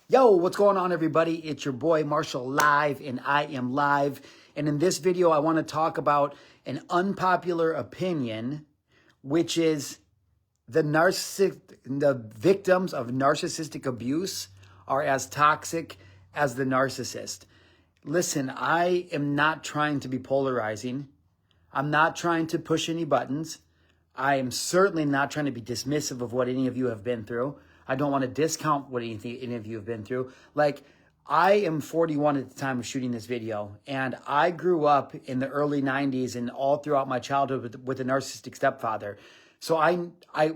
Yo, what's going on, everybody? It's your boy Marshall live, and I am live. And in this video, I want to talk about an unpopular opinion, which is the victims of narcissistic abuse are as toxic as the narcissist. Listen, I am not trying to be polarizing. I'm not trying to push any buttons. I am certainly not trying to be dismissive of what any of you have been through. I don't want to discount what any of you have been through. Like, I am 41 at the time of shooting this video, and I grew up in the early 90s and all throughout my childhood with a narcissistic stepfather. So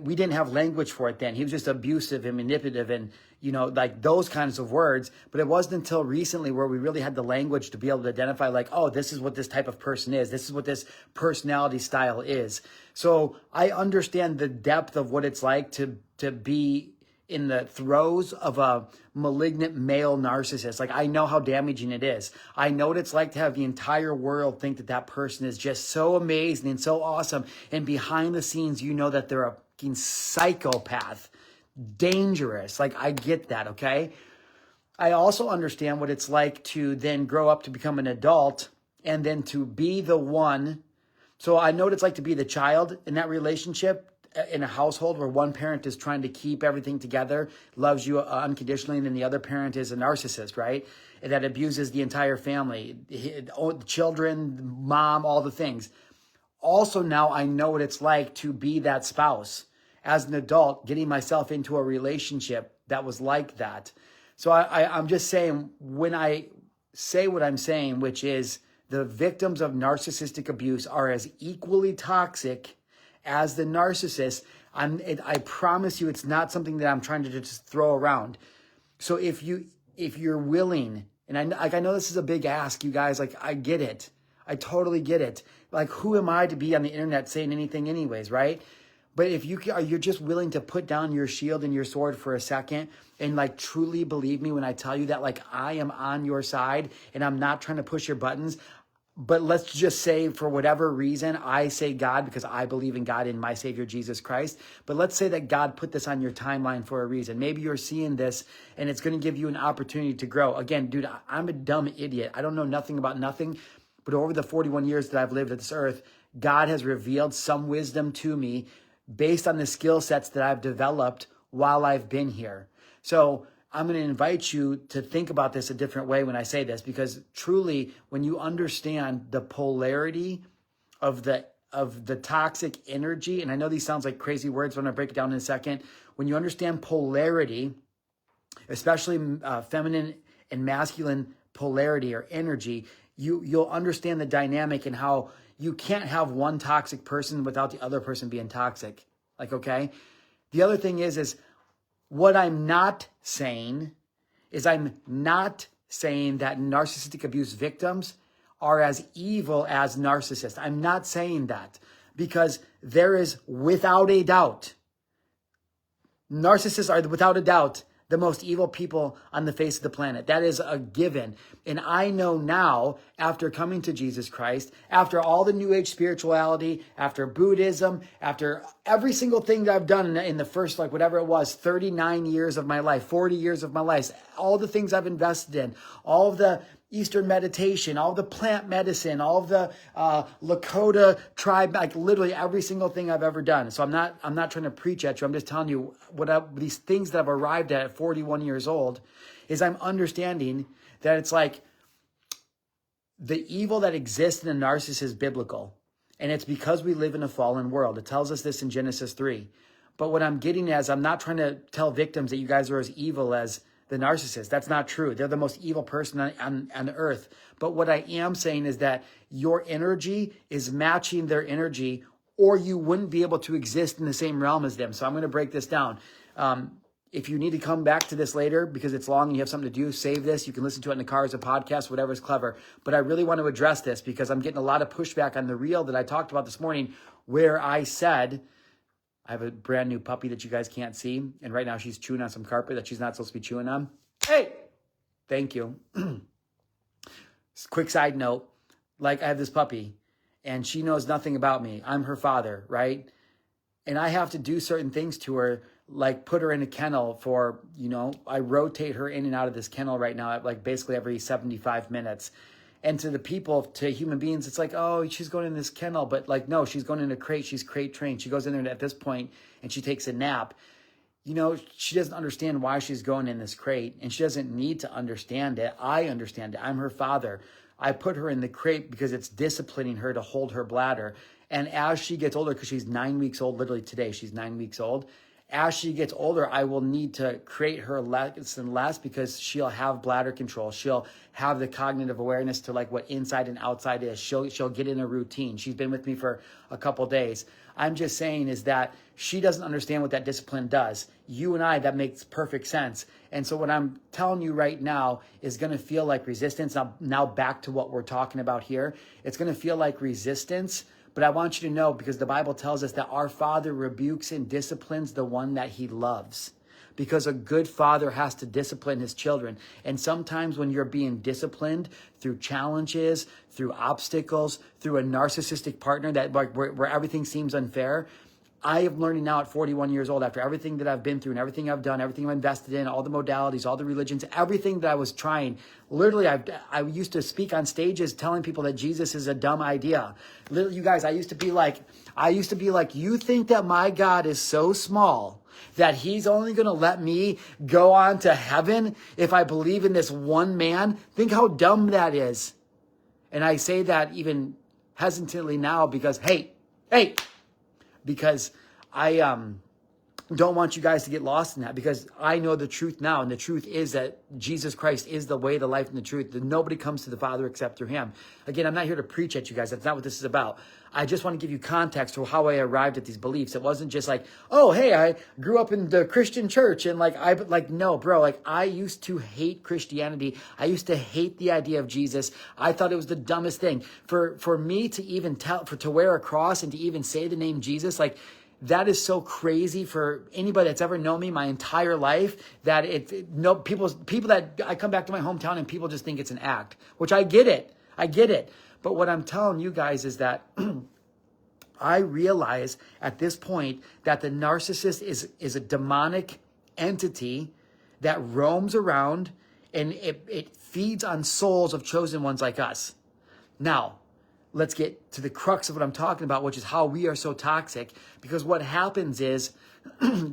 we didn't have language for it then. He was just abusive and manipulative and, like those kinds of words. But it wasn't until recently where we really had the language to be able to identify, like, oh, this is what this type of person is. This is what this personality style is. So I understand the depth of what it's like to be in the throes of a malignant male narcissist. Like, I know how damaging it is. I know what it's like to have the entire world think that that person is just so amazing and so awesome. And behind the scenes, you know that they're a fucking psychopath. Dangerous. Like, I get that, okay? I also understand what it's like to then grow up to become an adult and then to be the one. So I know what it's like to be the child in that relationship, in a household where one parent is trying to keep everything together, loves you unconditionally, and then the other parent is a narcissist, right? That abuses the entire family, children, mom, all the things. Also, now I know what it's like to be that spouse as an adult, getting myself into a relationship that was like that. So I'm just saying, when I say what I'm saying, which is the victims of narcissistic abuse are as equally toxic as the narcissist, I promise you it's not something that I'm trying to just throw around. So if you're willing, and I know this is a big ask, you guys, like, I get it. I totally get it. Like, who am I to be on the internet saying anything anyways, right? But if you're just willing to put down your shield and your sword for a second and, like, truly believe me when I tell you that, like, I am on your side and I'm not trying to push your buttons. But let's just say, for whatever reason, I say God because I believe in God and my Savior, Jesus Christ. But let's say that God put this on your timeline for a reason. Maybe you're seeing this and it's going to give you an opportunity to grow. Again, dude, I'm a dumb idiot. I don't know nothing about nothing. But over the 41 years that I've lived at this earth, God has revealed some wisdom to me based on the skill sets that I've developed while I've been here. So I'm going to invite you to think about this a different way when I say this, because truly, when you understand the polarity of the toxic energy, and I know these sounds like crazy words, but I'm going to break it down in a second. When you understand polarity, especially feminine and masculine polarity or energy, you'll understand the dynamic and how you can't have one toxic person without the other person being toxic. Like, okay? The other thing is what I'm not saying is I'm not saying that narcissistic abuse victims are as evil as narcissists. I'm not saying that, because there is, without a doubt, narcissists are without a doubt the most evil people on the face of the planet. That is a given. And I know now, after coming to Jesus Christ, after all the New Age spirituality, after Buddhism, after every single thing that I've done in the first, like, whatever it was, 39 years of my life, 40 years of my life, all the things I've invested in, all of the Eastern meditation, all the plant medicine, all of the Lakota tribe, like literally every single thing I've ever done. So I'm not trying to preach at you. I'm just telling you these things that I've arrived at 41 years old is I'm understanding that it's like the evil that exists in a narcissist is biblical. And it's because we live in a fallen world. It tells us this in Genesis 3. But what I'm getting at is I'm not trying to tell victims that you guys are as evil as the narcissist. That's not true. They're the most evil person on earth. But what I am saying is that your energy is matching their energy, or you wouldn't be able to exist in the same realm as them. So I'm going to break this down. If you need to come back to this later because it's long and you have something to do, save this. You can listen to it in the car as a podcast, whatever is clever. But I really want to address this because I'm getting a lot of pushback on the reel that I talked about this morning, where I said, I have a brand new puppy that you guys can't see. And right now she's chewing on some carpet that she's not supposed to be chewing on. Hey, thank you. Quick side note, like, I have this puppy and she knows nothing about me. I'm her father, right? And I have to do certain things to her like put her in a kennel for, I rotate her in and out of this kennel right now at like basically every 75 minutes. And to the people, to human beings, it's like, oh, she's going in this kennel. But like, no, she's going in a crate. She's crate trained. She goes in there at this point and she takes a nap. She doesn't understand why she's going in this crate, and she doesn't need to understand it. I understand it. I'm her father. I put her in the crate because it's disciplining her to hold her bladder. And as she gets older, because she's 9 weeks old, literally today, she's 9 weeks old. As she gets older, I will need to create her less and less because she'll have bladder control. She'll have the cognitive awareness to like what inside and outside is. She'll get in a routine. She's been with me for a couple days. I'm just saying is that she doesn't understand what that discipline does. You and I, that makes perfect sense. And so what I'm telling you right now is going to feel like resistance. Now back to what we're talking about here. It's going to feel like resistance. But I want you to know, because the Bible tells us that our Father rebukes and disciplines the one that he loves. Because a good father has to discipline his children. And sometimes when you're being disciplined through challenges, through obstacles, through a narcissistic partner that like where everything seems unfair, I am learning now at 41 years old, after everything that I've been through and everything I've done, everything I've invested in, all the modalities, all the religions, everything that I was trying. Literally, I used to speak on stages telling people that Jesus is a dumb idea. Literally, you guys, I used to be like, you think that my God is so small that he's only going to let me go on to heaven if I believe in this one man? Think how dumb that is. And I say that even hesitantly now because, because I don't want you guys to get lost in that, because I know the truth now. And the truth is that Jesus Christ is the way, the life, and the truth. That nobody comes to the Father except through him. Again, I'm not here to preach at you guys. That's not what this is about. I just want to give you context to how I arrived at these beliefs. It wasn't just like, oh, hey, I grew up in the Christian church. And no, bro, I used to hate Christianity. I used to hate the idea of Jesus. I thought it was the dumbest thing. For me to even to wear a cross and to even say the name Jesus, that is so crazy for anybody that's ever known me my entire life, that people that I come back to my hometown and people just think it's an act, which I get it. But what I'm telling you guys is that I realize at this point that the narcissist is a demonic entity that roams around and it feeds on souls of chosen ones like us. Now, let's get to the crux of what I'm talking about, which is how we are so toxic. Because what happens is,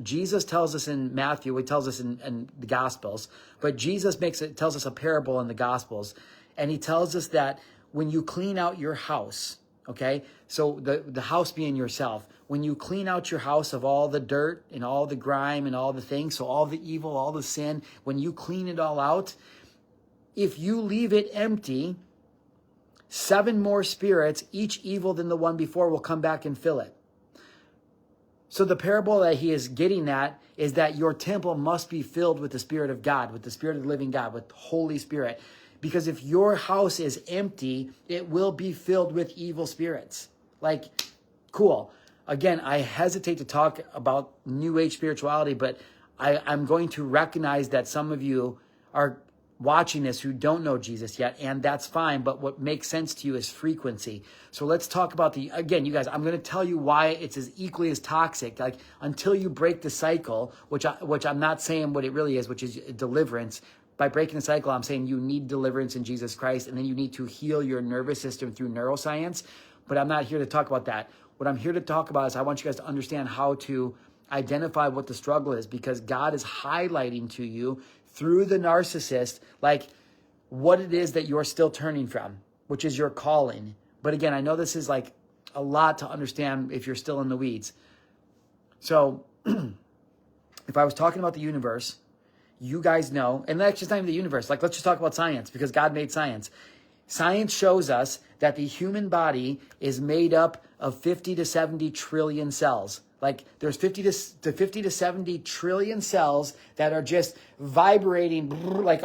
Jesus tells us in Matthew, he tells us in the Gospels, but Jesus tells us a parable in the Gospels. And he tells us that when you clean out your house, okay, so the house being yourself, when you clean out your house of all the dirt and all the grime and all the things, so all the evil, all the sin, when you clean it all out, if you leave it empty, 7 more spirits, each evil than the one before, will come back and fill it. So the parable that he is getting at is that your temple must be filled with the Spirit of God, with the Spirit of the living God, with the Holy Spirit. Because if your house is empty, it will be filled with evil spirits. Cool. Again, I hesitate to talk about New Age spirituality, but I'm going to recognize that some of you are watching this who don't know Jesus yet, and that's fine. But what makes sense to you is frequency. So let's talk about again, you guys, I'm going to tell you why it's as equally as toxic. Until you break the cycle, which I'm not saying what it really is, which is deliverance. By breaking the cycle, I'm saying you need deliverance in Jesus Christ, and then you need to heal your nervous system through neuroscience. But I'm not here to talk about that. What I'm here to talk about is I want you guys to understand how to identify what the struggle is, because God is highlighting to you through the narcissist, what it is that you're still turning from, which is your calling. But again, I know this is a lot to understand if you're still in the weeds. So if I was talking about the universe, you guys know, and that's just not even the universe. Let's just talk about science, because God made science. Science shows us that the human body is made up of 50 to 70 trillion cells. There's 50 to 70 trillion cells that are just vibrating,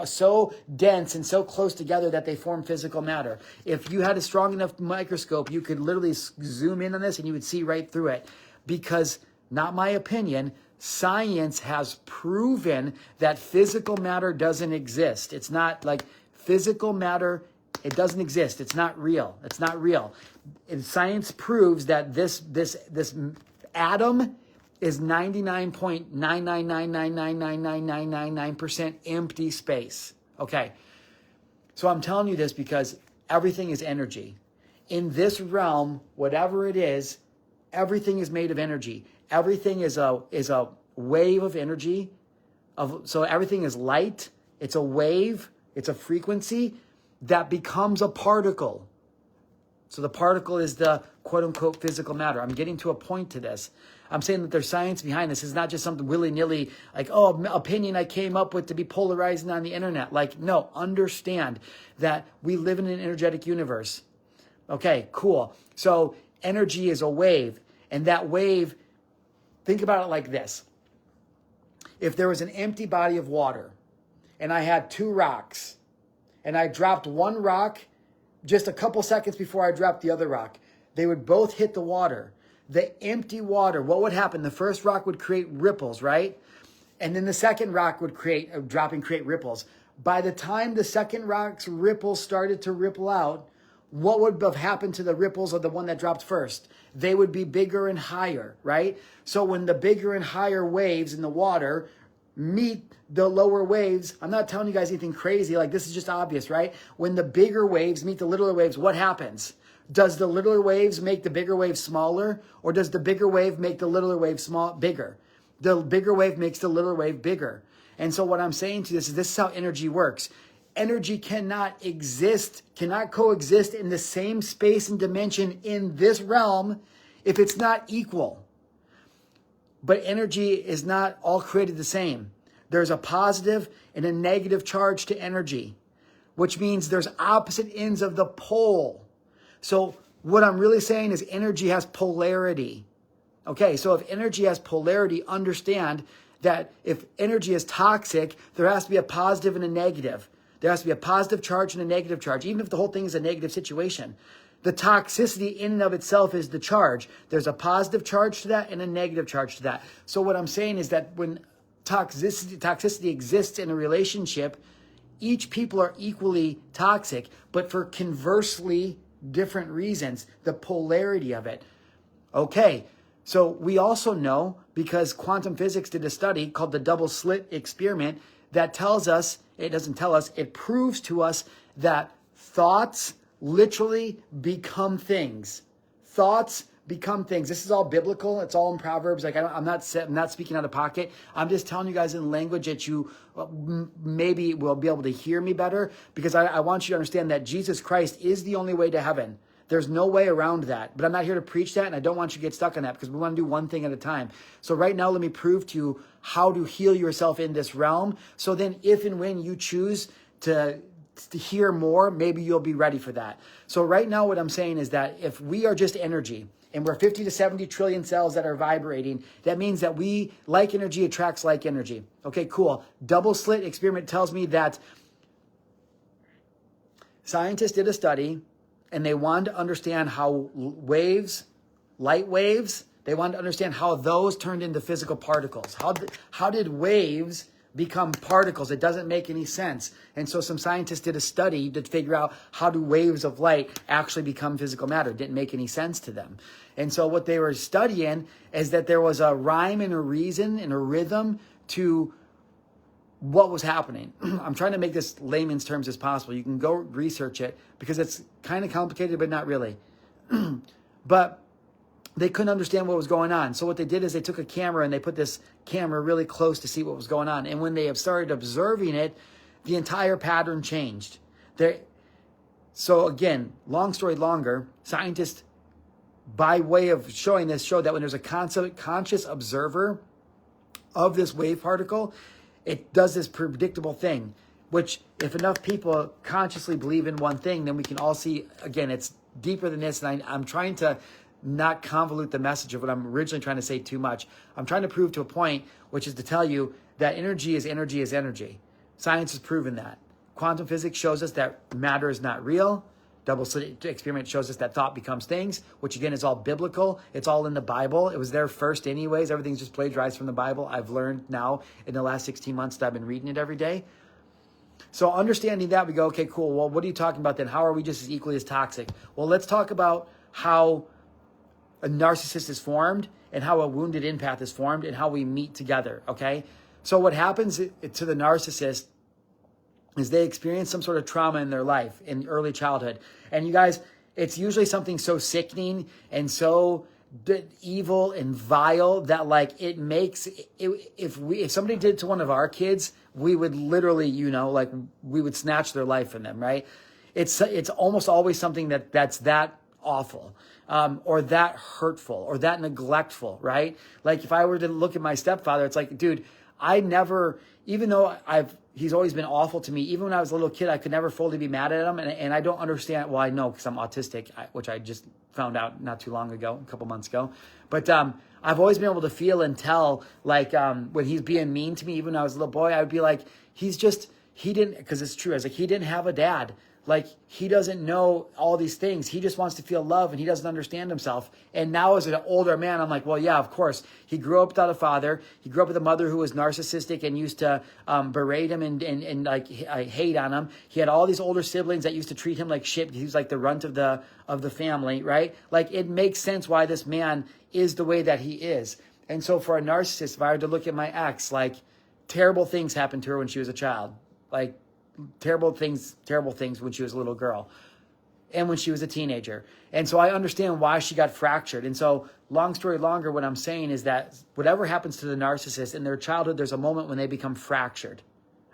so dense and so close together that they form physical matter. If you had a strong enough microscope, you could literally zoom in on this and you would see right through it. Because, not my opinion, science has proven that physical matter doesn't exist. It's not physical matter. It doesn't exist. It's not real. It's not real. And science proves that this atom is 99.999999999% empty space. Okay. So I'm telling you this because everything is energy. In this realm, whatever it is, everything is made of energy. Everything is a wave of energy. So everything is light. It's a wave. It's a frequency that becomes a particle. So the particle is the quote unquote physical matter. I'm getting to a point to this. I'm saying that there's science behind this. It's not just something willy-nilly, like, oh, opinion I came up with to be polarizing on the internet. Like, no, understand that we live in an energetic universe. Okay, cool. So energy is a wave. And that wave, think about it like this. If there was an empty body of water and I had two rocks and I dropped one rock just a couple seconds before I dropped the other rock, they would both hit the water. The empty water, what would happen? The first rock would create ripples, right? And then the second rock would create ripples. By the time the second rock's ripples started to ripple out, what would have happened to the ripples of the one that dropped first? They would be bigger and higher, right? So when the bigger and higher waves in the water meet the lower waves, I'm not telling you guys anything crazy, like this is just obvious, right? When the bigger waves meet the littler waves, what happens? Does the littler waves make the bigger wave smaller, or does the bigger wave make the littler wave bigger? The bigger wave makes the littler wave bigger. And so what I'm saying to this is how energy works. Energy cannot coexist in the same space and dimension in this realm if it's not equal. But energy is not all created the same. There's a positive and a negative charge to energy, which means there's opposite ends of the pole. So what I'm really saying is energy has polarity. Okay, so if energy has polarity, understand that if energy is toxic, there has to be a positive and a negative. There has to be a positive charge and a negative charge, even if the whole thing is a negative situation. The toxicity in and of itself is the charge. There's a positive charge to that and a negative charge to that. So what I'm saying is that when toxicity exists in a relationship, each people are equally toxic, but for conversely different reasons, the polarity of it. Okay, so we also know, because quantum physics did a study called the double slit experiment that tells us, it doesn't tell us, it proves to us that thoughts literally become things. Thoughts become things. This is all biblical. It's all in Proverbs. Like I'm not speaking out of pocket. I'm just telling you guys in language that you maybe will be able to hear me better, because I want you to understand that Jesus Christ is the only way to heaven. There's no way around that. But I'm not here to preach that, and I don't want you to get stuck on that, because we want to do one thing at a time. So right now, let me prove to you how to heal yourself in this realm. So then if and when you choose to hear more, maybe you'll be ready for that. So right now, what I'm saying is that if we are just energy, and we're 50 to 70 trillion cells that are vibrating, that means that like energy attracts like energy. Okay, cool. Double slit experiment tells me that scientists did a study and they wanted to understand how light waves, they wanted to understand how those turned into physical particles. How did waves become particles? It doesn't make any sense. And so some scientists did a study to figure out how do waves of light actually become physical matter. It didn't make any sense to them. And so what they were studying is that there was a rhyme and a reason and a rhythm to what was happening. I'm trying to make this layman's terms as possible. You can go research it because it's kind of complicated, but not really. But they couldn't understand what was going on. So what they did is they took a camera and they put this camera really close to see what was going on. And when they have started observing it, the entire pattern changed. So again, long story longer, scientists, by way of showing this, showed that when there's a conscious observer of this wave particle, it does this predictable thing, which if enough people consciously believe in one thing, then we can all see, again, it's deeper than this. And I'm trying to not convolute the message of what I'm originally trying to say too much. I'm trying to prove to a point, which is to tell you that energy is energy is energy. Science has proven that. Quantum physics shows us that matter is not real. Double slit experiment shows us that thought becomes things, which again is all biblical. It's all in the Bible. It was there first anyways. Everything's just plagiarized from the Bible. I've learned now in the last 16 months that I've been reading it every day. So understanding that, we go, okay, cool. Well, what are you talking about then? How are we just as equally as toxic? Well, let's talk about how a narcissist is formed and how a wounded empath is formed and how we meet together, okay? So what happens to the narcissist is they experience some sort of trauma in their life in early childhood. And you guys, it's usually something so sickening and so evil and vile that like it makes if somebody did it to one of our kids, we would literally, like we would snatch their life from them, right? It's almost always something that's that awful, or that hurtful, or that neglectful, right? Like if I were to look at my stepfather, it's like, dude, I never, even though he's always been awful to me, even when I was a little kid, I could never fully be mad at him. And I don't understand, well, I know because I'm autistic, which I just found out not too long ago, a couple months ago. But I've always been able to feel and tell, like when he's being mean to me, even when I was a little boy, I would be like, he didn't, because it's true. I was like, he didn't have a dad. Like, he doesn't know all these things. He just wants to feel love, and he doesn't understand himself. And now as an older man, I'm like, well, yeah, of course. He grew up without a father. He grew up with a mother who was narcissistic and used to berate him and like hate on him. He had all these older siblings that used to treat him like shit. He was like the runt of the family, right? Like, it makes sense why this man is the way that he is. And so for a narcissist, if I were to look at my ex, like, terrible things happened to her when she was a child. Like, terrible things when she was a little girl and when she was a teenager. And so I understand why she got fractured. And so long story longer, what I'm saying is that whatever happens to the narcissist in their childhood, there's a moment when they become fractured.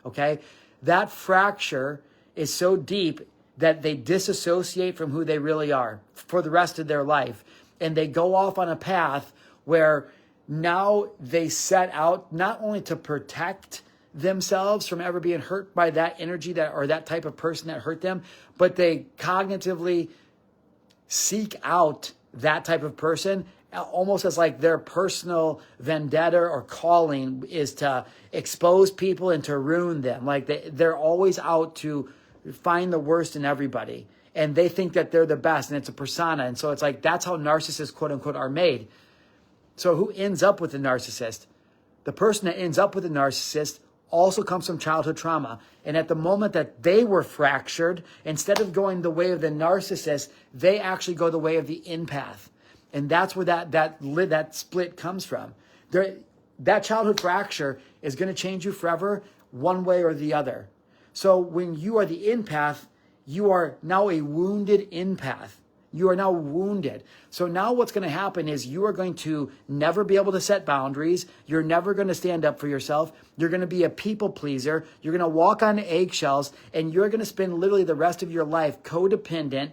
Okay. That fracture is so deep that they disassociate from who they really are for the rest of their life. And they go off on a path where now they set out not only to protect themselves from ever being hurt by that energy or that type of person that hurt them, but they cognitively seek out that type of person almost as like their personal vendetta or calling is to expose people and to ruin them. Like they're always out to find the worst in everybody, and they think that they're the best, and it's a persona. And so it's like, that's how narcissists, quote unquote, are made. So who ends up with a narcissist? The person that ends up with a narcissist also comes from childhood trauma. And at the moment that they were fractured, instead of going the way of the narcissist, they actually go the way of the empath. And that's where that split comes from. That childhood fracture is going to change you forever, one way or the other. So when you are the empath, you are now a wounded empath. You are now wounded. So now what's going to happen is you are going to never be able to set boundaries. You're never going to stand up for yourself. You're going to be a people pleaser. You're going to walk on eggshells, and you're going to spend literally the rest of your life codependent,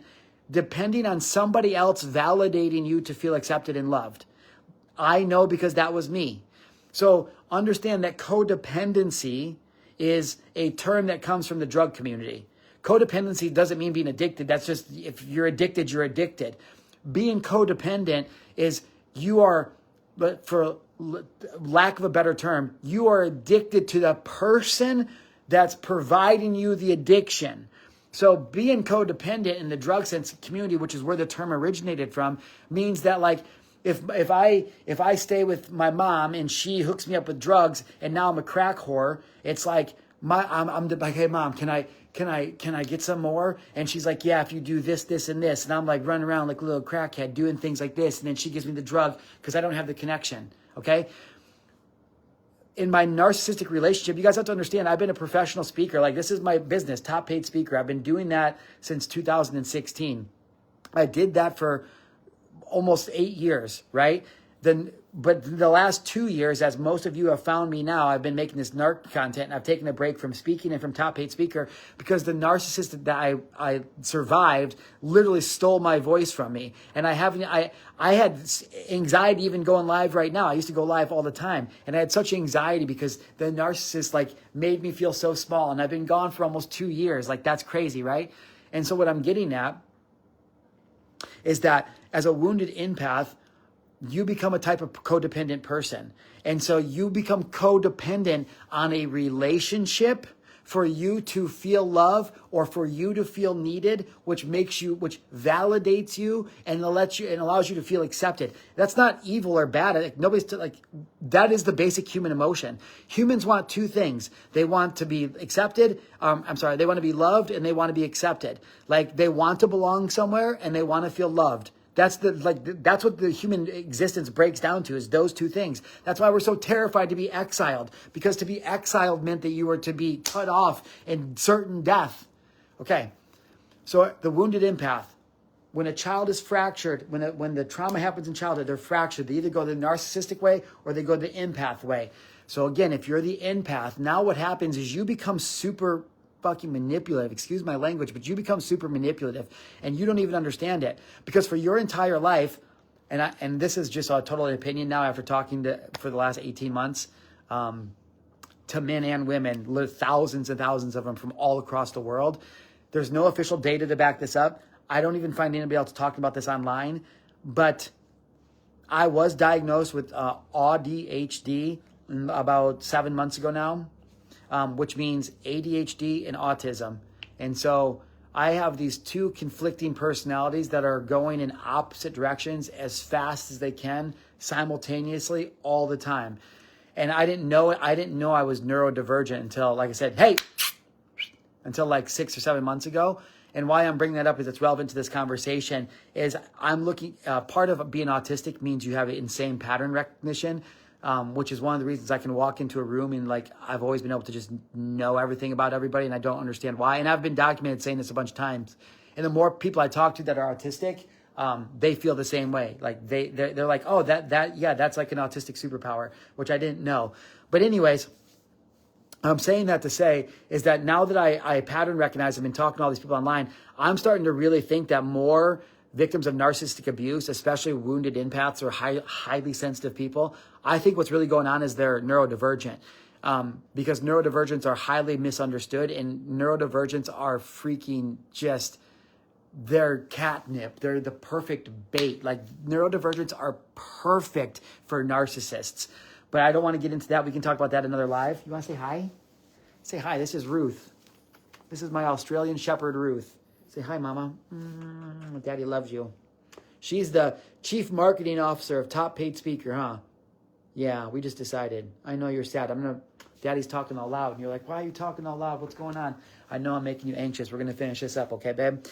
depending on somebody else validating you to feel accepted and loved. I know because that was me. So understand that codependency is a term that comes from the drug community. Codependency doesn't mean being addicted. That's just, if you're addicted, you're addicted. Being codependent is you are, for lack of a better term, you are addicted to the person that's providing you the addiction. So being codependent in the drug sense community, which is where the term originated from, means that like, if I stay with my mom and she hooks me up with drugs and now I'm a crack whore, it's like I'm like, hey mom, can I get some more? And she's like, yeah, if you do this, this, and this. And I'm like running around like a little crackhead doing things like this. And then she gives me the drug because I don't have the connection. Okay. In my narcissistic relationship, you guys have to understand, I've been a professional speaker. Like, this is my business, top paid speaker. I've been doing that since 2016. I did that for almost 8 years, right? But the last 2 years, as most of you have found me now, I've been making this narc content, and I've taken a break from speaking and from top paid speaker because the narcissist that I survived literally stole my voice from me. And I had anxiety even going live right now. I used to go live all the time, and I had such anxiety because the narcissist like made me feel so small. And I've been gone for almost 2 years. Like, that's crazy, right? And so what I'm getting at is that as a wounded empath, you become a type of codependent person. And so you become codependent on a relationship for you to feel love or for you to feel needed, which validates you and allows you to feel accepted. That's not evil or bad. That is the basic human emotion. Humans want two things. They want to be accepted. They want to be loved and they want to be accepted. Like, they want to belong somewhere and they want to feel loved. That's that's what the human existence breaks down to, is those two things. That's why we're so terrified to be exiled, because to be exiled meant that you were to be cut off and certain death. Okay. So the wounded empath, when a child is fractured, when the trauma happens in childhood, they're fractured. They either go the narcissistic way or they go the empath way. So again, if you're the empath, now what happens is you become super fucking manipulative. Excuse my language, but you become super manipulative and you don't even understand it. Because for your entire life, and this is just a total opinion now after talking for the last 18 months to men and women, thousands and thousands of them from all across the world. There's no official data to back this up. I don't even find anybody else talking about this online, but I was diagnosed with ADHD about 7 months ago now, which means ADHD and autism. And so I have these two conflicting personalities that are going in opposite directions as fast as they can simultaneously all the time. And I didn't know it. I didn't know I was neurodivergent until, like I said, until like 6 or 7 months ago. And why I'm bringing that up is it's relevant to this conversation is I'm looking, part of being autistic means you have insane pattern recognition, which is one of the reasons I can walk into a room and like, I've always been able to just know everything about everybody and I don't understand why. And I've been documented saying this a bunch of times. And the more people I talk to that are autistic, they feel the same way. Like they're like, oh, that's like an autistic superpower, which I didn't know. But anyways, I'm saying that to say is that now that I pattern recognize, I've been talking to all these people online, I'm starting to really think that more victims of narcissistic abuse, especially wounded empaths or highly sensitive people, I think what's really going on is they're neurodivergent. Because neurodivergents are highly misunderstood and neurodivergents are freaking just, they're catnip. They're the perfect bait. Like neurodivergents are perfect for narcissists. But I don't want to get into that. We can talk about that another live. You want to say hi? Say hi. This is Ruth. This is my Australian Shepherd, Ruth. Say hi, Mama. Daddy loves you. She's the chief marketing officer of Top Paid Speaker, huh? Yeah, we just decided. I know you're sad. Daddy's talking all loud. And you're like, why are you talking all loud? What's going on? I know I'm making you anxious. We're going to finish this up, okay, babe?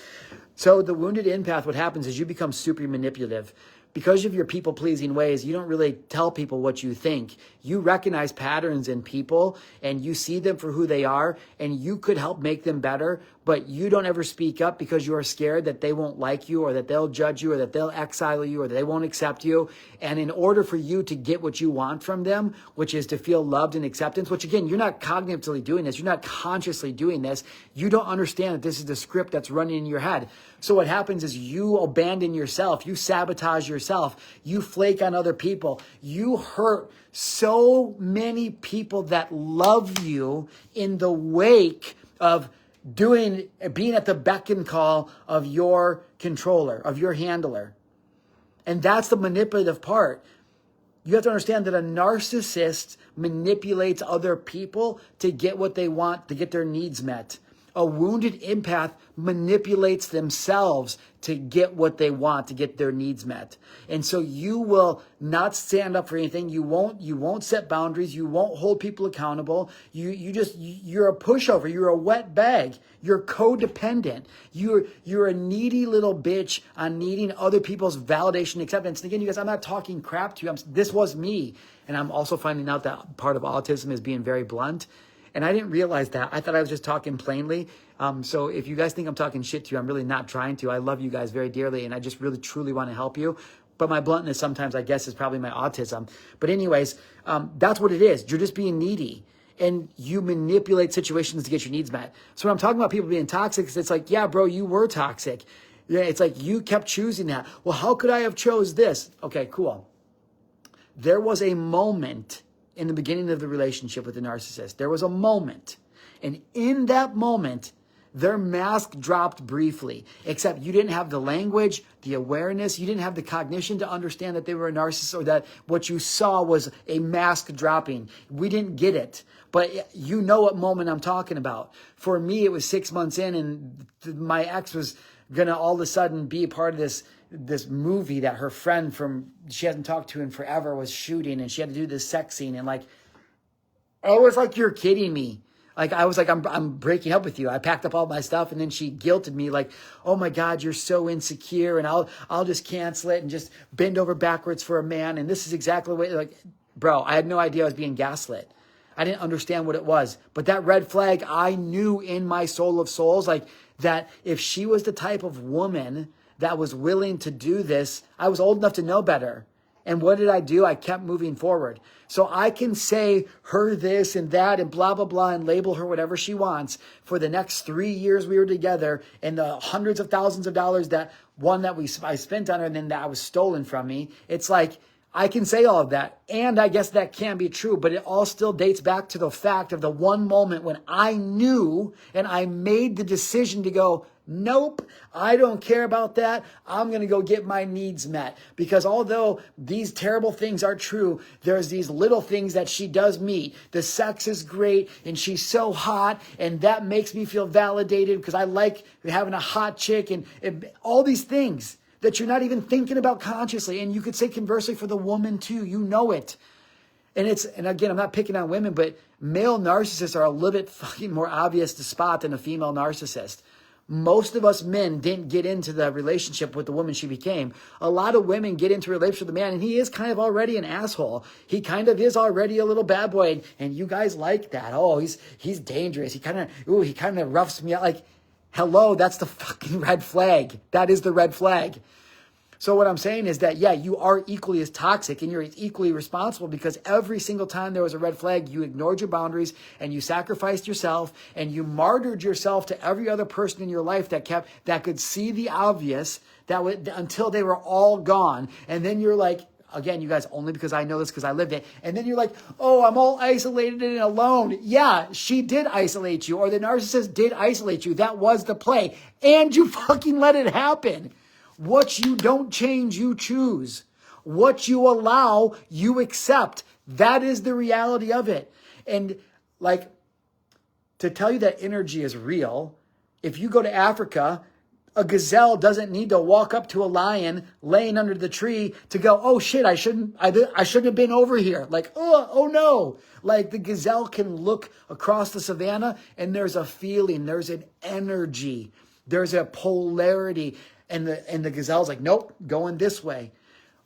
So the wounded empath, what happens is you become super manipulative. Because of your people-pleasing ways, you don't really tell people what you think. You recognize patterns in people and you see them for who they are and you could help make them better, but you don't ever speak up because you are scared that they won't like you or that they'll judge you or that they'll exile you or that they won't accept you. And in order for you to get what you want from them, which is to feel loved and acceptance, which again, you're not cognitively doing this. You're not consciously doing this. You don't understand that this is the script that's running in your head. So what happens is you abandon yourself. You sabotage yourself. You flake on other people. You hurt so many people that love you in the wake of being at the beck and call of your controller, of your handler. And that's the manipulative part. You have to understand that a narcissist manipulates other people to get what they want, to get their needs met. A wounded empath manipulates themselves to get what they want, to get their needs met. And so you will not stand up for anything. You won't set boundaries. You won't hold people accountable. You're a pushover. You're a wet bag. You're codependent. You're a needy little bitch on needing other people's validation and acceptance. And again, you guys, I'm not talking crap to you. This was me. And I'm also finding out that part of autism is being very blunt. And I didn't realize that. I thought I was just talking plainly. So if you guys think I'm talking shit to you, I'm really not trying to. I love you guys very dearly, and I just really, truly want to help you. But my bluntness sometimes, I guess, is probably my autism. But anyways, that's what it is. You're just being needy. And you manipulate situations to get your needs met. So when I'm talking about people being toxic, it's like, yeah, bro, you were toxic. Yeah, it's like you kept choosing that. Well, how could I have chose this? Okay, cool. There was a moment in the beginning of the relationship with the narcissist. There was a moment. And in that moment, their mask dropped briefly, except you didn't have the language, the awareness, you didn't have the cognition to understand that they were a narcissist or that what you saw was a mask dropping. We didn't get it. But you know what moment I'm talking about. For me, it was 6 months in and my ex was going to all of a sudden be a part of this movie that her friend she hasn't talked to in forever was shooting, and she had to do this sex scene. And like, I was like, you're kidding me. Like, I was like, I'm breaking up with you. I packed up all my stuff, and then she guilted me like, oh my God, you're so insecure, and I'll just cancel it and just bend over backwards for a man. And this is exactly what, like, bro, I had no idea I was being gaslit. I didn't understand what it was. But that red flag, I knew in my soul of souls, like, that if she was the type of woman that was willing to do this, I was old enough to know better. And what did I do? I kept moving forward. So I can say her this and that and blah, blah, blah, and label her whatever she wants for the next 3 years we were together, and the hundreds of thousands of dollars that I spent on her and then that was stolen from me. It's like, I can say all of that. And I guess that can be true, but it all still dates back to the fact of the one moment when I knew and I made the decision to go, nope, I don't care about that. I'm going to go get my needs met. Because although these terrible things are true, there's these little things that she does meet. The sex is great and she's so hot, and that makes me feel validated because I like having a hot chick and all these things that you're not even thinking about consciously. And you could say conversely for the woman too. You know it. And again, I'm not picking on women, but male narcissists are a little bit fucking more obvious to spot than a female narcissist. Most of us men didn't get into the relationship with the woman she became. A lot of women get into a relationship with a man, and he is kind of already an asshole. He kind of is already a little bad boy, and you guys like that. Oh, he's dangerous. He kind of roughs me out. Like, hello, that's the fucking red flag. That is the red flag. So what I'm saying is that, yeah, you are equally as toxic and you're equally responsible, because every single time there was a red flag, you ignored your boundaries and you sacrificed yourself and you martyred yourself to every other person in your life that could see the obvious until they were all gone. And then you're like, again, you guys, only because I know this because I lived it. And then you're like, oh, I'm all isolated and alone. Yeah, she did isolate you, or the narcissist did isolate you. That was the play. And you fucking let it happen. What you don't change, you choose. What you allow, you accept. That is the reality of it. And like, to tell you that energy is real, if you go to Africa, a gazelle doesn't need to walk up to a lion laying under the tree to go, oh shit, I shouldn't have been over here. Like, oh no. Like, the gazelle can look across the savannah and there's a feeling, there's an energy, there's a polarity. And the gazelle's like, nope, going this way.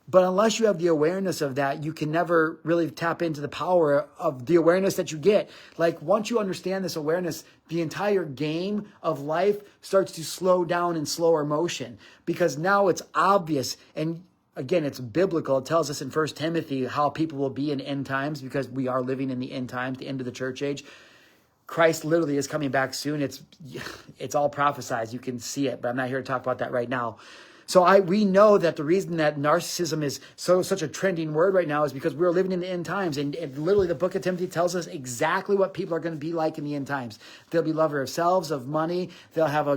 But unless you have the awareness of that, you can never really tap into the power of the awareness that you get. Like, once you understand this awareness, the entire game of life starts to slow down in slower motion, because now it's obvious. And again, it's biblical. It tells us in 1 Timothy how people will be in end times, because we are living in the end times, the end of the church age. Christ literally is coming back soon. It's all prophesied. You can see it, but I'm not here to talk about that right now. So we know that the reason that narcissism is such a trending word right now is because we're living in the end times. And literally the book of Timothy tells us exactly what people are going to be like in the end times. They'll be lovers of selves, of money. They'll have a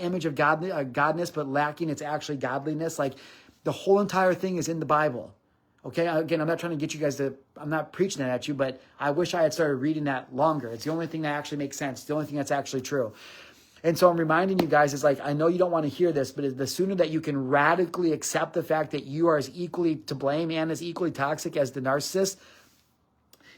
image of godness, but lacking its actually godliness. Like, the whole entire thing is in the Bible. Okay, again, I'm not trying to get you guys I'm not preaching that at you, but I wish I had started reading that longer. It's the only thing that actually makes sense. The only thing that's actually true. And so I'm reminding you guys, is like, I know you don't want to hear this, but the sooner that you can radically accept the fact that you are as equally to blame and as equally toxic as the narcissist,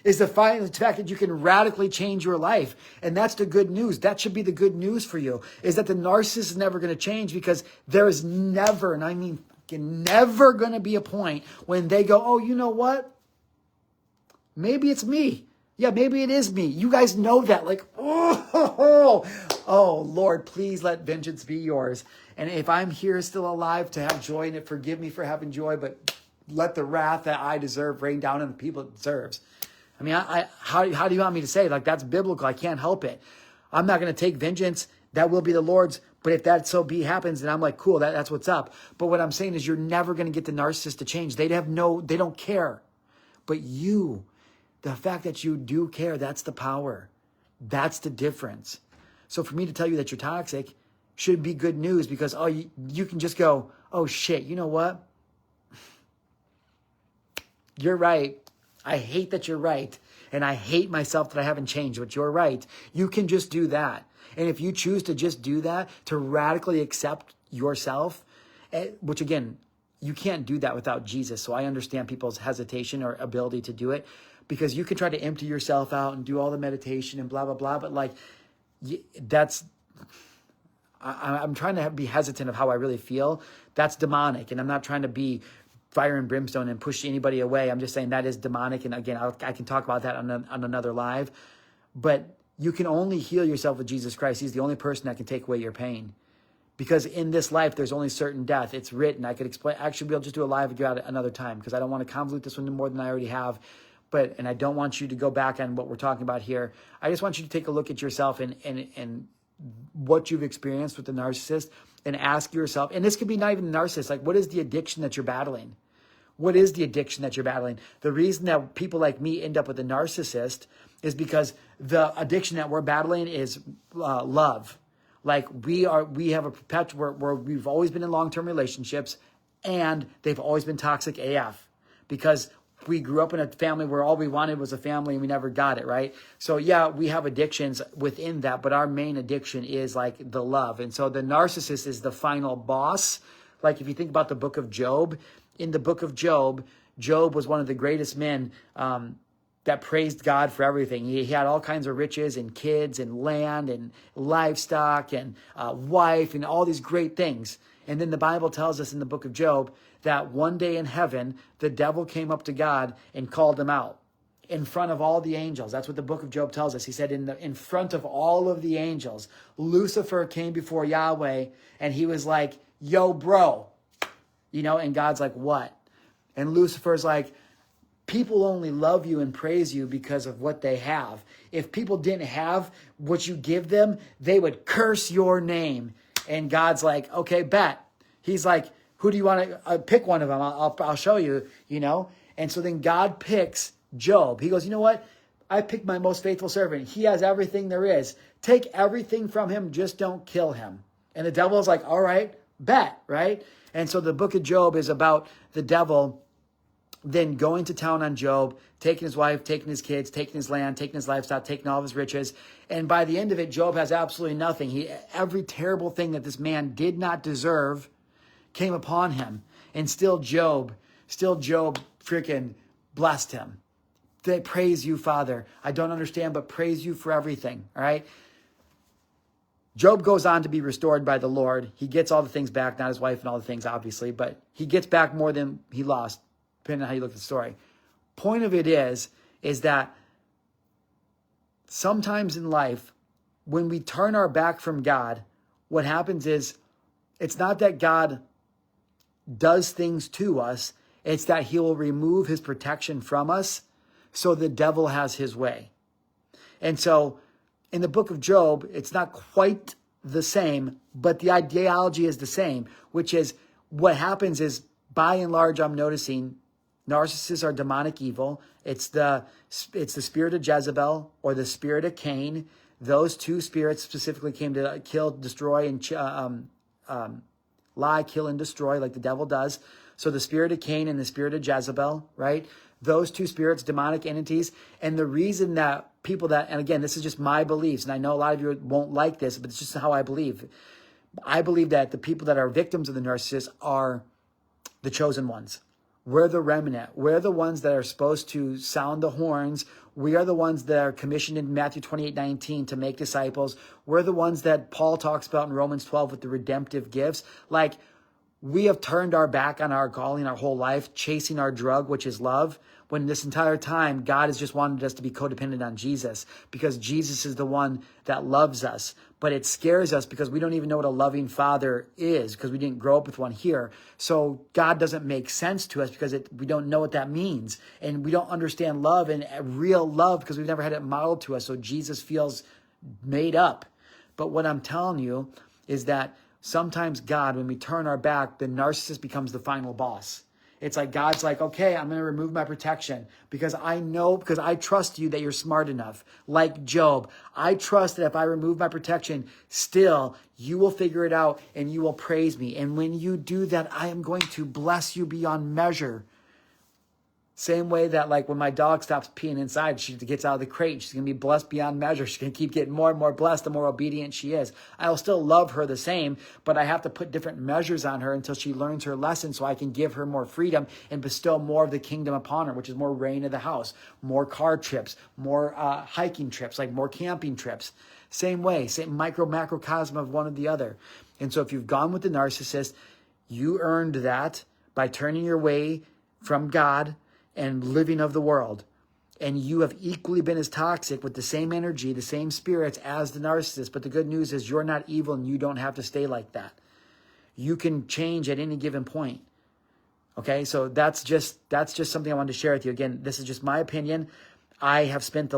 is the fact that you can radically change your life. And that's the good news. That should be the good news for you, is that the narcissist is never going to change, because there is never, and I mean never, going to be a point when they go, oh, you know what? Maybe it's me. Yeah, maybe it is me. You guys know that. Like, oh, Lord, please let vengeance be yours. And if I'm here still alive to have joy in it, forgive me for having joy, but let the wrath that I deserve rain down on the people it deserves. I mean, how do you want me to say? Like, that's biblical. I can't help it. I'm not going to take vengeance. That will be the Lord's. But if that happens, then I'm like, cool, that's what's up. But what I'm saying is, you're never going to get the narcissist to change. They don't care. But you, the fact that you do care, that's the power. That's the difference. So for me to tell you that you're toxic should be good news, because you can just go, oh shit, you know what? You're right. I hate that you're right. And I hate myself that I haven't changed, but you're right. You can just do that. And if you choose to just do that, to radically accept yourself, which again, you can't do that without Jesus. So I understand people's hesitation or ability to do it. because you can try to empty yourself out and do all the meditation and blah, blah, blah. But like, I'm trying to be hesitant of how I really feel. That's demonic. And I'm not trying to be fire and brimstone and push anybody away. I'm just saying that is demonic. And again, I can talk about that on another live. But you can only heal yourself with Jesus Christ. He's the only person that can take away your pain. Because in this life, there's only certain death. It's written. I could explain. Actually, we'll just do a live video at another time because I don't want to convolute this one more than I already have. And I don't want you to go back on what we're talking about here. I just want you to take a look at yourself and what you've experienced with the narcissist and ask yourself, and this could be not even the narcissist, like what is the addiction that you're battling? What is the addiction that you're battling? The reason that people like me end up with a narcissist is because the addiction that we're battling is love. Like we have a perpetual where we've always been in long-term relationships and they've always been toxic AF because we grew up in a family where all we wanted was a family and we never got it, right? So yeah, we have addictions within that, but our main addiction is like the love. And so the narcissist is the final boss. Like if you think about the book of Job, in the book of Job, Job was one of the greatest men that praised God for everything. He had all kinds of riches and kids and land and livestock and wife and all these great things. And then the Bible tells us in the book of Job that one day in heaven, the devil came up to God and called him out in front of all the angels. That's what the book of Job tells us. He said in front of all of the angels, Lucifer came before Yahweh and he was like, yo, bro, and God's like, what? And Lucifer's like, people only love you and praise you because of what they have. If people didn't have what you give them, they would curse your name. And God's like, okay, bet. He's like, who do you want to pick one of them? I'll show you, And so then God picks Job. He goes, you know what? I picked my most faithful servant. He has everything there is. Take everything from him. Just don't kill him. And the devil's like, all right, bet, right? And so the book of Job is about the devil then going to town on Job, taking his wife, taking his kids, taking his land, taking his livestock, taking all of his riches. And by the end of it, Job has absolutely nothing. Every terrible thing that this man did not deserve came upon him. And still Job freaking blessed him. They praise you, Father. I don't understand, but praise you for everything. All right. Job goes on to be restored by the Lord. He gets all the things back, not his wife and all the things, obviously, but he gets back more than he lost, depending on how you look at the story. Point of it is that sometimes in life, when we turn our back from God, what happens is it's not that God does things to us. It's that he will remove his protection from us so the devil has his way. And so in the book of Job, it's not quite the same, but the ideology is the same, which is what happens is, by and large, I'm noticing narcissists are demonic evil. It's the spirit of Jezebel or the spirit of Cain. Those two spirits specifically came to kill, destroy, and lie, kill, and destroy like the devil does. So the spirit of Cain and the spirit of Jezebel, right? Those two spirits, demonic entities. And the reason that people that, and again, this is just my beliefs, and I know a lot of you won't like this, but it's just how I believe. I believe that the people that are victims of the narcissist are the chosen ones. We're the remnant. We're the ones that are supposed to sound the horns. We are the ones that are commissioned in Matthew 28:19 to make disciples. We're the ones that Paul talks about in Romans 12 with the redemptive gifts. Like, we have turned our back on our calling our whole life, chasing our drug, which is love, when this entire time, God has just wanted us to be codependent on Jesus because Jesus is the one that loves us. But it scares us because we don't even know what a loving father is because we didn't grow up with one here. So God doesn't make sense to us because we don't know what that means. And we don't understand love and real love because we've never had it modeled to us. So Jesus feels made up. But what I'm telling you is that sometimes God, when we turn our back, the narcissist becomes the final boss. It's like God's like, okay, I'm going to remove my protection because I trust you that you're smart enough. Like Job, I trust that if I remove my protection, still you will figure it out and you will praise me. And when you do that, I am going to bless you beyond measure. Same way that like when my dog stops peeing inside, she gets out of the crate, she's going to be blessed beyond measure. She's going to keep getting more and more blessed the more obedient she is. I'll still love her the same, but I have to put different measures on her until she learns her lesson so I can give her more freedom and bestow more of the kingdom upon her, which is more reign of the house, more car trips, more hiking trips, like more camping trips. Same way, same macrocosm of one or the other. And so if you've gone with the narcissist, you earned that by turning your way from God and living of the world. And you have equally been as toxic with the same energy, the same spirits as the narcissist. But the good news is you're not evil and you don't have to stay like that. You can change at any given point. Okay, so that's just something I wanted to share with you. Again, this is just my opinion. I have spent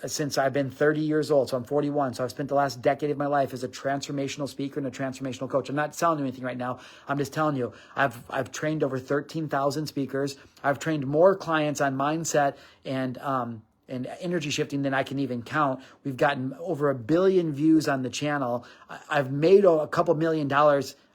since I've been 30 years old, so I'm 41. So I've spent the last decade of my life as a transformational speaker and a transformational coach. I'm not selling you anything right now. I'm just telling you, I've trained over 13,000 speakers. I've trained more clients on mindset and energy shifting than I can even count. We've gotten over 1 billion views on the channel. I've made a couple $1 million.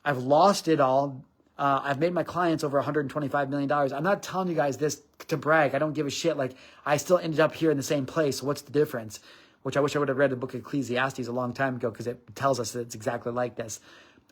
I've lost it all. I've made my clients over $125 million. I'm not telling you guys this to brag. I don't give a shit. Like, I still ended up here in the same place. What's the difference? Which I wish I would have read the book of Ecclesiastes a long time ago, because it tells us that it's exactly like this.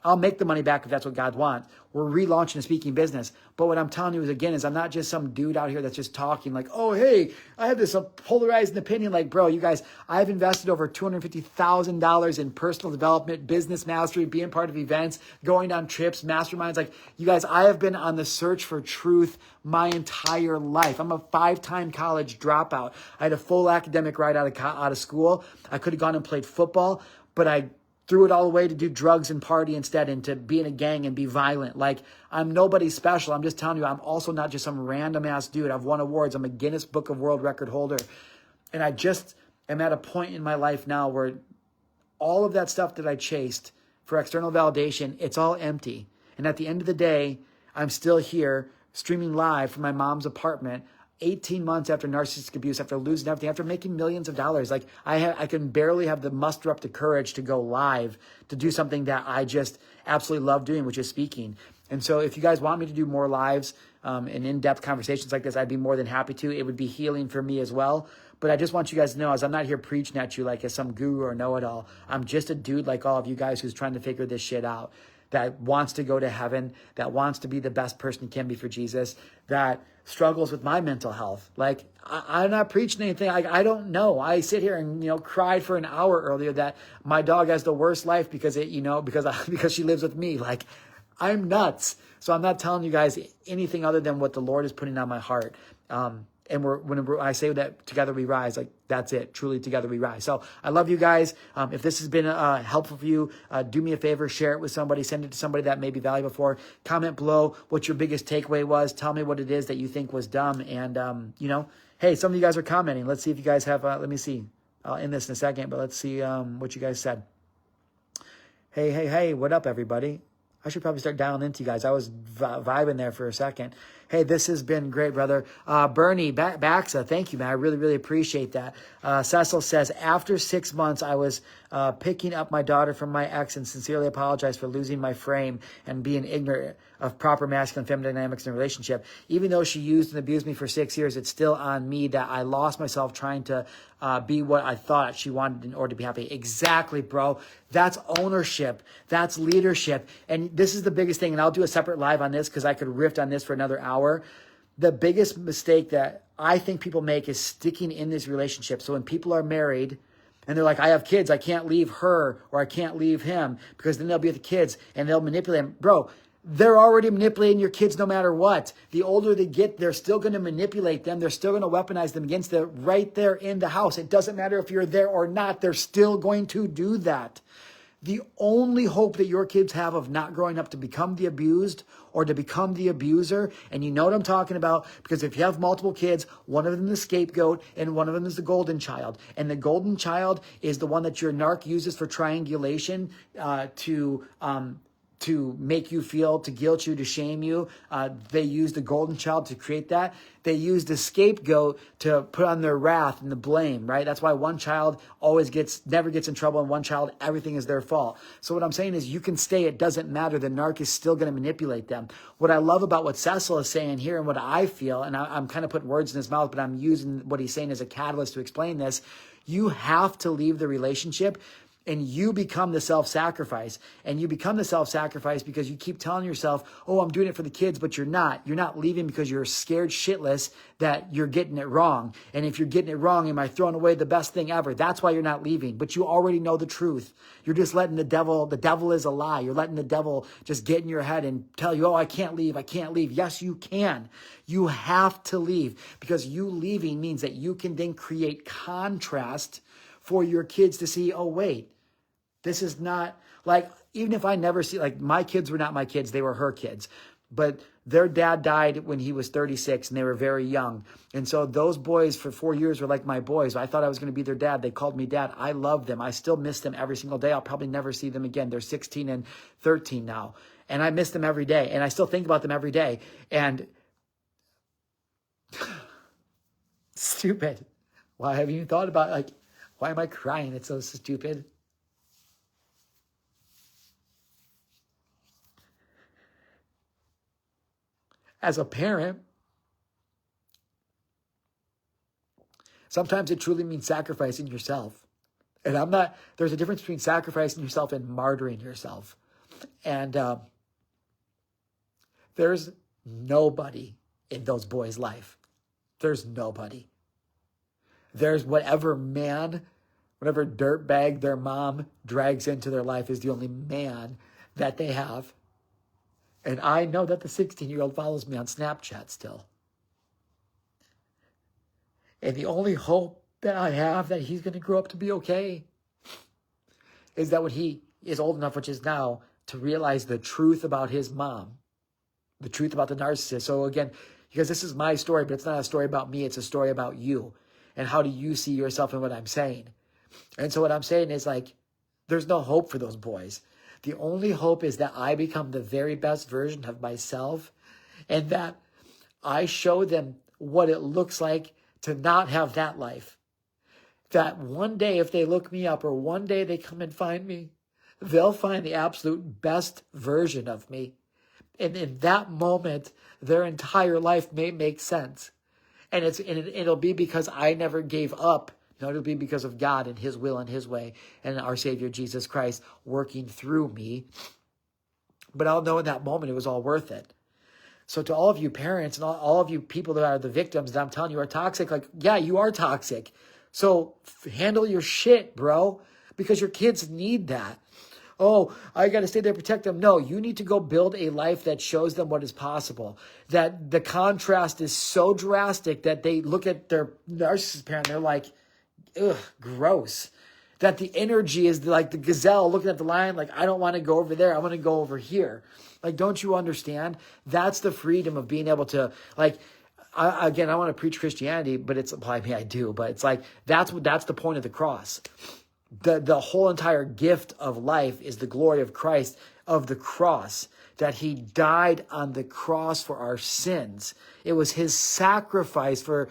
I'll make the money back if that's what God wants. We're relaunching a speaking business. But what I'm telling you is, again, I'm not just some dude out here that's just talking like, oh, hey, I have this polarizing opinion. Like, bro, you guys, I've invested over $250,000 in personal development, business mastery, being part of events, going on trips, masterminds. Like, you guys, I have been on the search for truth my entire life. I'm a 5-time college dropout. I had a full academic ride out of school. I could have gone and played football, but I threw it all away to do drugs and party instead, and to be in a gang and be violent. Like, I'm nobody special. I'm just telling you, I'm also not just some random ass dude. I've won awards. I'm a Guinness Book of World Record holder. And I just am at a point in my life now where all of that stuff that I chased for external validation, it's all empty. And at the end of the day, I'm still here streaming live from my mom's apartment 18 months after narcissistic abuse, after losing everything, after making millions of dollars. Like, I can barely have the muster up the courage to go live, to do something that I just absolutely love doing, which is speaking. And so if you guys want me to do more lives and in-depth conversations like this, I'd be more than happy to. It would be healing for me as well. But I just want you guys to know, as I'm not here preaching at you like as some guru or know-it-all. I'm just a dude like all of you guys who's trying to figure this shit out, that wants to go to heaven, that wants to be the best person he can be for Jesus, that struggles with my mental health. Like, I'm not preaching anything. I don't know. I sit here and, cried for an hour earlier that my dog has the worst life because because she lives with me. Like, I'm nuts. So I'm not telling you guys anything other than what the Lord is putting on my heart. And when I say that together we rise, like, that's it. Truly, together we rise. So I love you guys. If this has been helpful for you, do me a favor, share it with somebody, send it to somebody that may be valuable for. Comment below what your biggest takeaway was. Tell me what it is that you think was dumb. And, hey, some of you guys are commenting. Let's see if you guys have, let me see. I'll end this in a second, but let's see what you guys said. Hey, what up, everybody? I should probably start dialing into you guys. I was vibing there for a second. Hey, this has been great, brother. Bernie Baxa, thank you, man. I really, really appreciate that. Cecil says, after 6 months, I was picking up my daughter from my ex and sincerely apologize for losing my frame and being ignorant of proper masculine and feminine dynamics in a relationship. Even though she used and abused me for 6 years, it's still on me that I lost myself trying to be what I thought she wanted in order to be happy. Exactly, bro. That's ownership. That's leadership. And this is the biggest thing. And I'll do a separate live on this because I could riff on this for another hour. The biggest mistake that I think people make is sticking in this relationship. So when people are married and they're like, I have kids, I can't leave her or I can't leave him, because then they'll be with the kids and they'll manipulate them. Bro, they're already manipulating your kids no matter what. The older they get, they're still going to manipulate them. They're still going to weaponize them against them right there in the house. It doesn't matter if you're there or not. They're still going to do that. The only hope that your kids have of not growing up to become the abused or to become the abuser, and you know what I'm talking about, because if you have multiple kids, one of them is the scapegoat and one of them is the golden child. And the golden child is the one that your narc uses for triangulation to to make you feel, to guilt you, to shame you. They use the golden child to create that. They use the scapegoat to put on their wrath and the blame, right? That's why one child never gets in trouble, and one child, everything is their fault. So what I'm saying is you can stay, it doesn't matter. The narc is still going to manipulate them. What I love about what Cecil is saying here and what I feel, and I'm kind of putting words in his mouth, but I'm using what he's saying as a catalyst to explain this. You have to leave the relationship, and you become the self-sacrifice. And you become the self-sacrifice because you keep telling yourself, oh, I'm doing it for the kids, but you're not. You're not leaving because you're scared shitless that you're getting it wrong. And if you're getting it wrong, am I throwing away the best thing ever? That's why you're not leaving. But you already know the truth. You're just letting the devil is a lie. You're letting the devil just get in your head and tell you, oh, I can't leave. I can't leave. Yes, you can. You have to leave, because you leaving means that you can then create contrast for your kids to see, oh, wait, this is not like, even if I never see, like my kids were not my kids, they were her kids, but their dad died when he was 36 and they were very young. And so those boys for 4 years were like my boys. I thought I was going to be their dad. They called me dad. I love them. I still miss them every single day. I'll probably never see them again. They're 16 and 13 now. And I miss them every day. And I still think about them every day. And stupid. Why haven't you thought about, like, why am I crying? It's so stupid. As a parent, sometimes it truly means sacrificing yourself. And there's a difference between sacrificing yourself and martyring yourself. And there's nobody in those boys' life. There's nobody. There's whatever dirtbag their mom drags into their life is the only man that they have. And I know that the 16-year-old follows me on Snapchat still. And the only hope that I have that he's going to grow up to be okay is that when he is old enough, which is now, to realize the truth about his mom, the truth about the narcissist. So again, because this is my story, but it's not a story about me, it's a story about you. And how do you see yourself in what I'm saying? And so what I'm saying is, like, there's no hope for those boys. The only hope is that I become the very best version of myself, and that I show them what it looks like to not have that life. That one day, if they look me up, or one day they come and find me, they'll find the absolute best version of me. And in that moment, their entire life may make sense. And it'll be because I never gave up. No, it'll be because of God and his will and his way, and our Savior Jesus Christ working through me. But I'll know in that moment it was all worth it. So to all of you parents and all of you people that are the victims that I'm telling you are toxic, like, yeah, you are toxic. So handle your shit, bro, because your kids need that. Oh, I got to stay there, protect them. No, you need to go build a life that shows them what is possible. That the contrast is so drastic that they look at their narcissist parent, they're like, ugh, gross. That the energy is like the gazelle looking at the lion, like, I don't want to go over there. I want to go over here. Like, don't you understand? That's the freedom of being able to, like, I want to preach Christianity, but I do, but it's like, that's the point of the cross. The whole entire gift of life is the glory of Christ, of the cross, that he died on the cross for our sins. It was his sacrifice for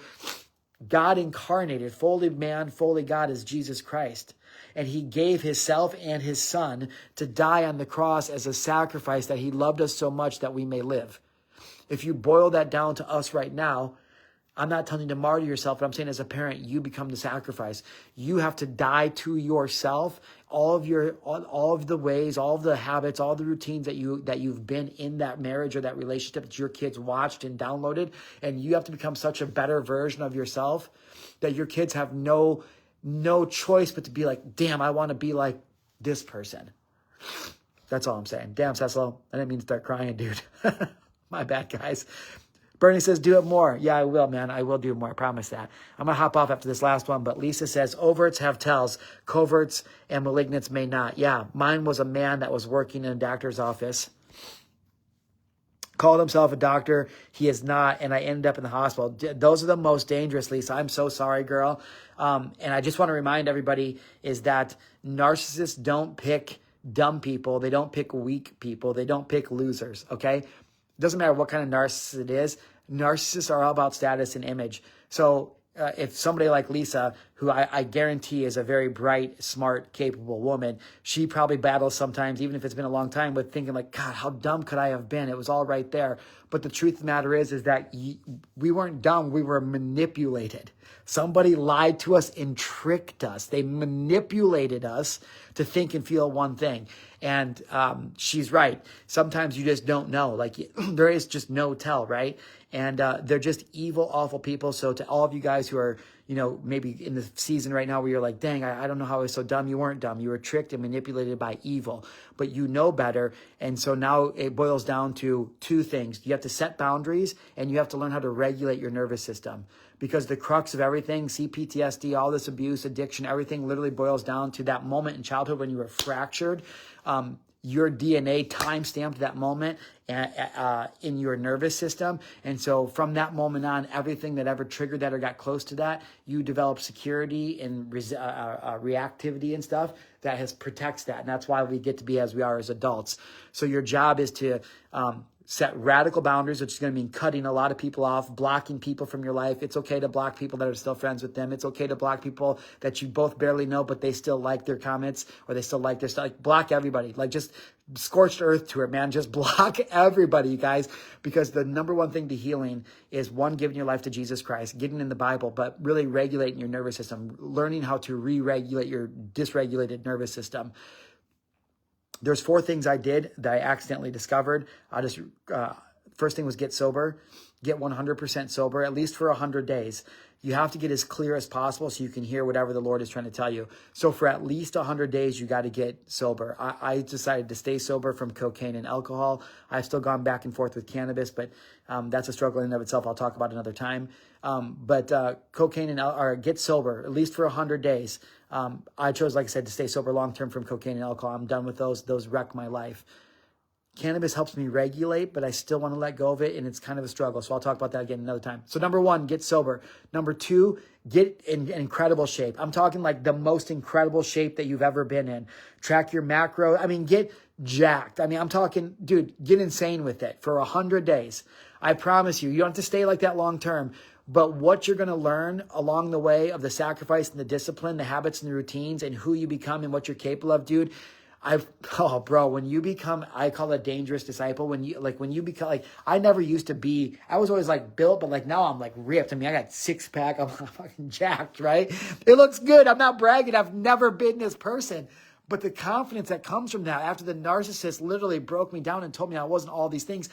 God incarnated, fully man, fully God, is Jesus Christ. And he gave himself and his son to die on the cross as a sacrifice, that he loved us so much that we may live. If you boil that down to us right now, I'm not telling you to martyr yourself, but I'm saying as a parent, you become the sacrifice. You have to die to yourself, all of the ways, all of the habits, all the routines that you've been in that marriage or that relationship that your kids watched and downloaded, and you have to become such a better version of yourself that your kids have no choice but to be like, damn, I want to be like this person. That's all I'm saying. Damn, Cecil, I didn't mean to start crying, dude. My bad, guys. Bernie says, do it more. Yeah, I will, man. I will do more. I promise that. I'm going to hop off after this last one. But Lisa says, overts have tells. Coverts and malignants may not. Yeah, mine was a man that was working in a doctor's office. Called himself a doctor. He is not. And I ended up in the hospital. Those are the most dangerous, Lisa. I'm so sorry, girl. And I just want to remind everybody is that narcissists don't pick dumb people. They don't pick weak people. They don't pick losers, okay? Doesn't matter what kind of narcissist it is. Narcissists are all about status and image. So if somebody like Lisa, who I guarantee is a very bright, smart, capable woman, she probably battles sometimes, even if it's been a long time, with thinking like, God, how dumb could I have been? It was all right there. But the truth of the matter is that we weren't dumb. We were manipulated. Somebody lied to us and tricked us. They manipulated us to think and feel one thing. And she's right. Sometimes you just don't know. Like there is just no tell, right? And they're just evil, awful people. So to all of you guys who are, maybe in the season right now where you're like, dang, I don't know how I was so dumb. You weren't dumb. You were tricked and manipulated by evil, but you know better. And so now it boils down to two things. You have to set boundaries and you have to learn how to regulate your nervous system, because the crux of everything, CPTSD, all this abuse, addiction, everything literally boils down to that moment in childhood when you were fractured. Your DNA time-stamped that moment in your nervous system. And so from that moment on, everything that ever triggered that or got close to that, you develop security and reactivity and stuff that protects that. And that's why we get to be as we are as adults. So your job is to set radical boundaries, which is going to mean cutting a lot of people off, blocking people from your life. It's okay to block people that are still friends with them. It's okay to block people that you both barely know, but they still like their comments or they still like their stuff. Like block everybody. Like just scorched earth to it, man. Just block everybody, you guys, because the number one thing to healing is one, giving your life to Jesus Christ, getting in the Bible, but really regulating your nervous system, learning how to re-regulate your dysregulated nervous system. There's 4 things I did that I accidentally discovered. First thing was get sober, get 100% sober, at least for 100 days. You have to get as clear as possible so you can hear whatever the Lord is trying to tell you. So for at least 100 days, you got to get sober. I decided to stay sober from cocaine and alcohol. I've still gone back and forth with cannabis, but that's a struggle in and of itself. I'll talk about another time. But cocaine or get sober, at least for 100 days. I chose, like I said, to stay sober long-term from cocaine and alcohol. I'm done with those. Those wreck my life. Cannabis helps me regulate, but I still want to let go of it, and it's kind of a struggle. So I'll talk about that again another time. So number 1, get sober. Number 2, get in incredible shape. I'm talking like the most incredible shape that you've ever been in. Track your macro. Get jacked. I'm talking, dude, get insane with it for 100 days. I promise you, you don't have to stay like that long term. But what you're going to learn along the way of the sacrifice and the discipline, the habits and the routines, and who you become and what you're capable of, dude. When you become, I call it a dangerous disciple. When you become, I never used to be, I was always built, but now I'm ripped. I got 6-pack. I'm fucking jacked, right? It looks good. I'm not bragging. I've never been this person. But the confidence that comes from that, after the narcissist literally broke me down and told me I wasn't all these things,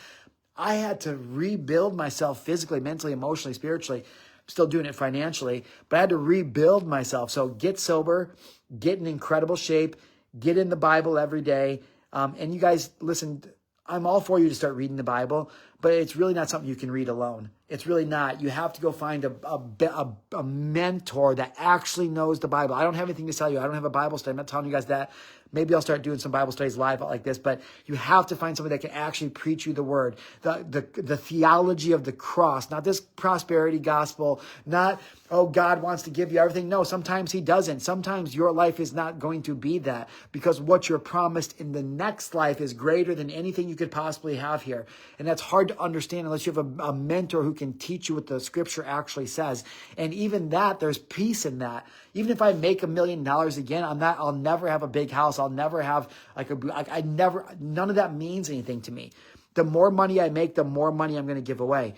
I had to rebuild myself physically, mentally, emotionally, spiritually. I'm still doing it financially, but I had to rebuild myself. So get sober, get in incredible shape, get in the Bible every day. And you guys, listen, I'm all for you to start reading the Bible, but it's really not something you can read alone. It's really not. You have to go find a mentor that actually knows the Bible. I don't have anything to tell you. I don't have a Bible study. I'm not telling you guys that. Maybe I'll start doing some Bible studies live like this, but you have to find somebody that can actually preach you the word, the theology of the cross, not this prosperity gospel, not, oh, God wants to give you everything. No, sometimes he doesn't. Sometimes your life is not going to be that, because what you're promised in the next life is greater than anything you could possibly have here. And that's hard to understand unless you have a mentor who can teach you what the scripture actually says. And even that, there's peace in that. Even if I make $1 million again, I'll never have a big house. I'll never have none of that means anything to me. The more money I make, the more money I'm going to give away.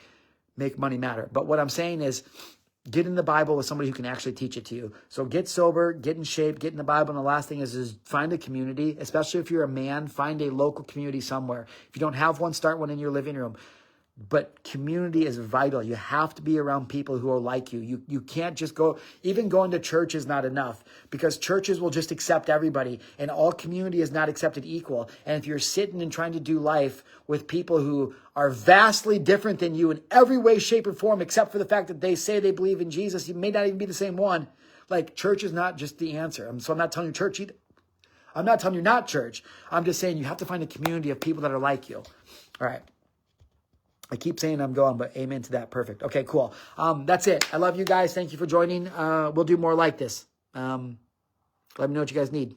Make money matter. But what I'm saying is, get in the Bible with somebody who can actually teach it to you. So get sober, get in shape, get in the Bible. And the last thing is find a community, especially if you're a man, find a local community somewhere. If you don't have one, start one in your living room. But community is vital. You have to be around people who are like you. You can't just go, even going to church is not enough, because churches will just accept everybody, and all community is not accepted equal. And if you're sitting and trying to do life with people who are vastly different than you in every way, shape, or form, except for the fact that they say they believe in Jesus, you may not even be the same one. Church is not just the answer. So I'm not telling you church either. I'm not telling you not church. I'm just saying you have to find a community of people that are like you. All right. I keep saying I'm going, but amen to that. Perfect. Okay, cool. That's it. I love you guys. Thank you for joining. We'll do more like this. Let me know what you guys need.